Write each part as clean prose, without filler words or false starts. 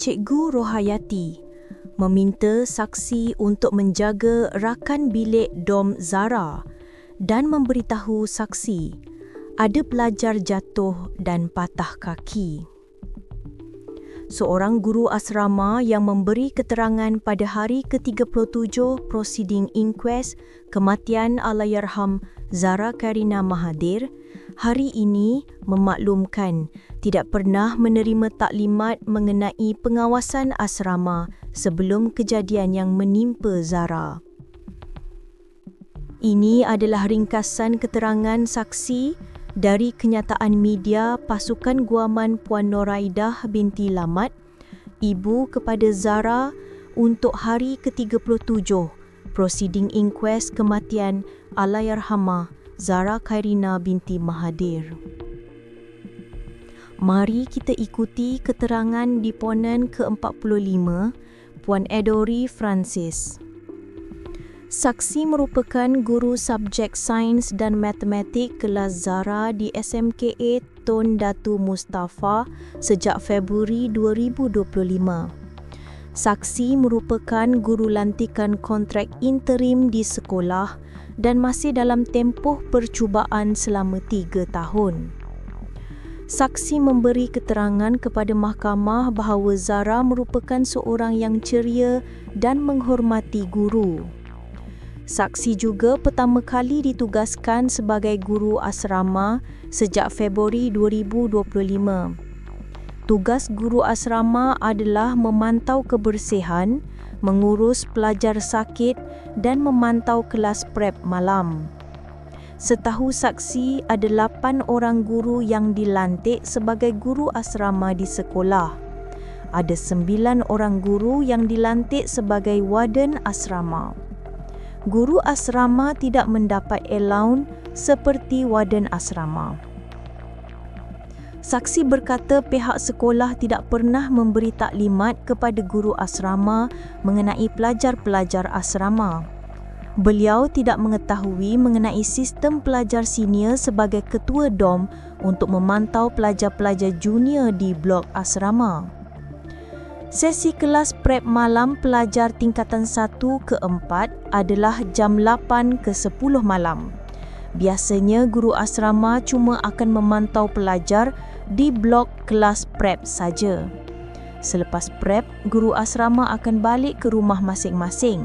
Cikgu Rohayati meminta saksi untuk menjaga rakan bilik dom Zara dan memberitahu saksi ada pelajar jatuh dan patah kaki. Seorang guru asrama yang memberi keterangan pada hari ke-37 prosiding inquest kematian Allahyarham Zara Karina Mahathir hari ini memaklumkan tidak pernah menerima taklimat mengenai pengawasan asrama sebelum kejadian yang menimpa Zara. Ini adalah ringkasan keterangan saksi dari kenyataan media pasukan guaman Puan Noraidah binti Lamat, ibu kepada Zara untuk hari ke-37 prosiding inquest kematian Allahyarhamah Zara Karina binti Mahathir. Mari kita ikuti keterangan deponen ke-45 Puan Edori Francis. Saksi merupakan guru subjek sains dan matematik kelas Zara di SMKA Tun Datu Mustafa sejak Februari 2025. Saksi merupakan guru lantikan kontrak interim di sekolah dan masih dalam tempoh percubaan selama 3 tahun. Saksi memberi keterangan kepada mahkamah bahawa Zara merupakan seorang yang ceria dan menghormati guru. Saksi juga pertama kali ditugaskan sebagai guru asrama sejak Februari 2025. Tugas guru asrama adalah memantau kebersihan, mengurus pelajar sakit dan memantau kelas prep malam. Setahu saksi, ada 8 orang guru yang dilantik sebagai guru asrama di sekolah. Ada 9 orang guru yang dilantik sebagai warden asrama. Guru asrama tidak mendapat allowance seperti warden asrama. Saksi berkata pihak sekolah tidak pernah memberi taklimat kepada guru asrama mengenai pelajar-pelajar asrama. Beliau tidak mengetahui mengenai sistem pelajar senior sebagai ketua dom untuk memantau pelajar-pelajar junior di blok asrama. Sesi kelas prep malam pelajar tingkatan 1 ke 4 adalah jam 8 ke 10 malam. Biasanya guru asrama cuma akan memantau pelajar di blok kelas prep saja. Selepas prep, guru asrama akan balik ke rumah masing-masing.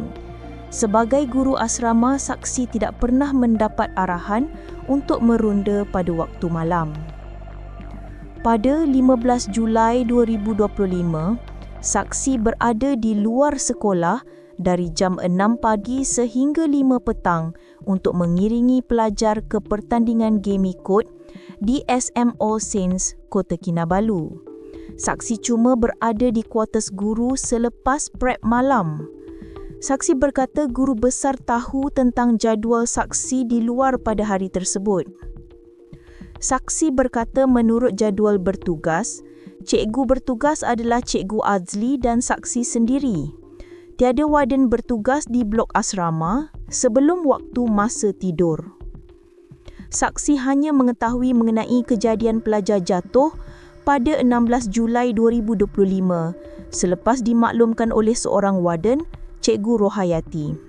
Sebagai guru asrama, saksi tidak pernah mendapat arahan untuk meronda pada waktu malam. Pada 15 Julai 2025, saksi berada di luar sekolah dari jam 6 pagi sehingga 5 petang untuk mengiringi pelajar ke pertandingan Game Code di SM All Saints, Kota Kinabalu. Saksi cuma berada di kuartus guru selepas prep malam. Saksi berkata guru besar tahu tentang jadual saksi di luar pada hari tersebut. Saksi berkata menurut jadual bertugas, cikgu bertugas adalah Cikgu Azli dan saksi sendiri. Tiada warden bertugas di blok asrama sebelum waktu masa tidur. Saksi hanya mengetahui mengenai kejadian pelajar jatuh pada 16 Julai 2025 selepas dimaklumkan oleh seorang warden, Cikgu Rohayati.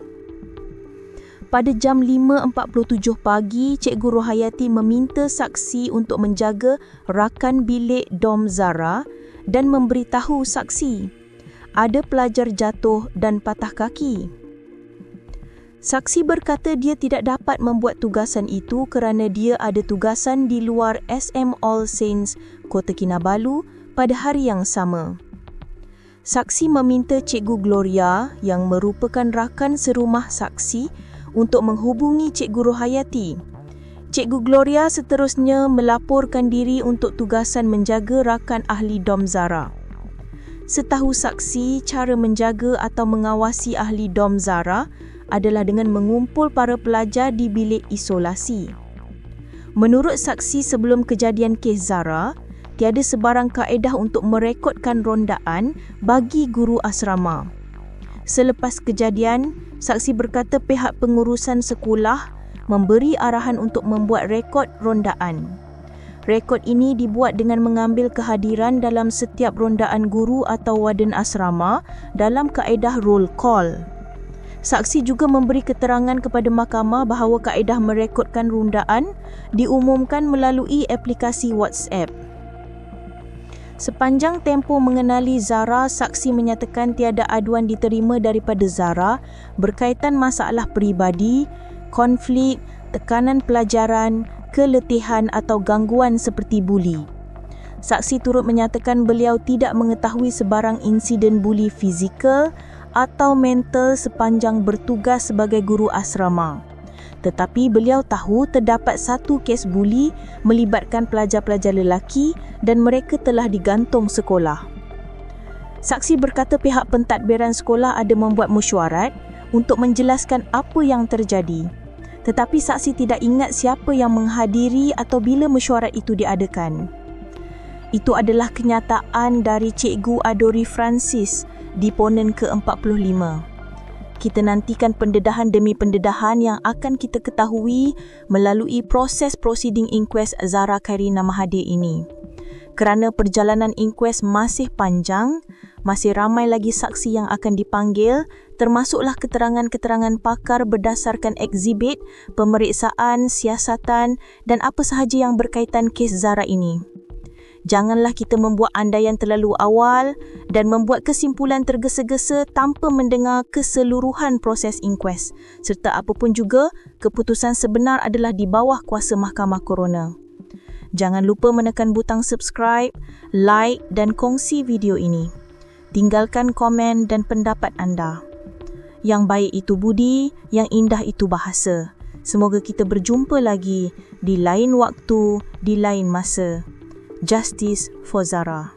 Pada jam 5.47 pagi, Cikgu Rohayati meminta saksi untuk menjaga rakan bilik dom Zara dan memberitahu saksi ada pelajar jatuh dan patah kaki. Saksi berkata dia tidak dapat membuat tugasan itu kerana dia ada tugasan di luar SM All Saints, Kota Kinabalu pada hari yang sama. Saksi meminta Cikgu Gloria yang merupakan rakan serumah saksi untuk menghubungi Cikgu Rohayati. Cikgu Gloria seterusnya melaporkan diri untuk tugasan menjaga rakan ahli dom Zara. Setahu saksi, cara menjaga atau mengawasi ahli dom Zara adalah dengan mengumpul para pelajar di bilik isolasi. Menurut saksi, sebelum kejadian kes Zara, tiada sebarang kaedah untuk merekodkan rondaan bagi guru asrama. Selepas kejadian, saksi berkata pihak pengurusan sekolah memberi arahan untuk membuat rekod rondaan. Rekod ini dibuat dengan mengambil kehadiran dalam setiap rondaan guru atau warden asrama dalam kaedah roll call. Saksi juga memberi keterangan kepada mahkamah bahawa kaedah merekodkan rundaan diumumkan melalui aplikasi WhatsApp. Sepanjang tempoh mengenali Zara, saksi menyatakan tiada aduan diterima daripada Zara berkaitan masalah peribadi, konflik, tekanan pelajaran, keletihan atau gangguan seperti buli. Saksi turut menyatakan beliau tidak mengetahui sebarang insiden buli fizikal atau mental sepanjang bertugas sebagai guru asrama. Tetapi beliau tahu terdapat satu kes buli melibatkan pelajar-pelajar lelaki dan mereka telah digantung sekolah. Saksi berkata pihak pentadbiran sekolah ada membuat mesyuarat untuk menjelaskan apa yang terjadi. Tetapi saksi tidak ingat siapa yang menghadiri atau bila mesyuarat itu diadakan. Itu adalah kenyataan dari Cikgu Adori Francis, deponen ke-45. Kita nantikan pendedahan demi pendedahan yang akan kita ketahui melalui proses prosiding inquest Zara Khairina Mahathir ini. Kerana perjalanan inquest masih panjang, masih ramai lagi saksi yang akan dipanggil, termasuklah keterangan-keterangan pakar berdasarkan eksibit, pemeriksaan, siasatan dan apa sahaja yang berkaitan kes Zara ini. Janganlah kita membuat andaian terlalu awal dan membuat kesimpulan tergesa-gesa tanpa mendengar keseluruhan proses inquest, serta apapun juga, keputusan sebenar adalah di bawah kuasa Mahkamah Coroner. Jangan lupa menekan butang subscribe, like dan kongsi video ini. Tinggalkan komen dan pendapat anda. Yang baik itu budi, yang indah itu bahasa. Semoga kita berjumpa lagi di lain waktu, di lain masa. Justice for Zara.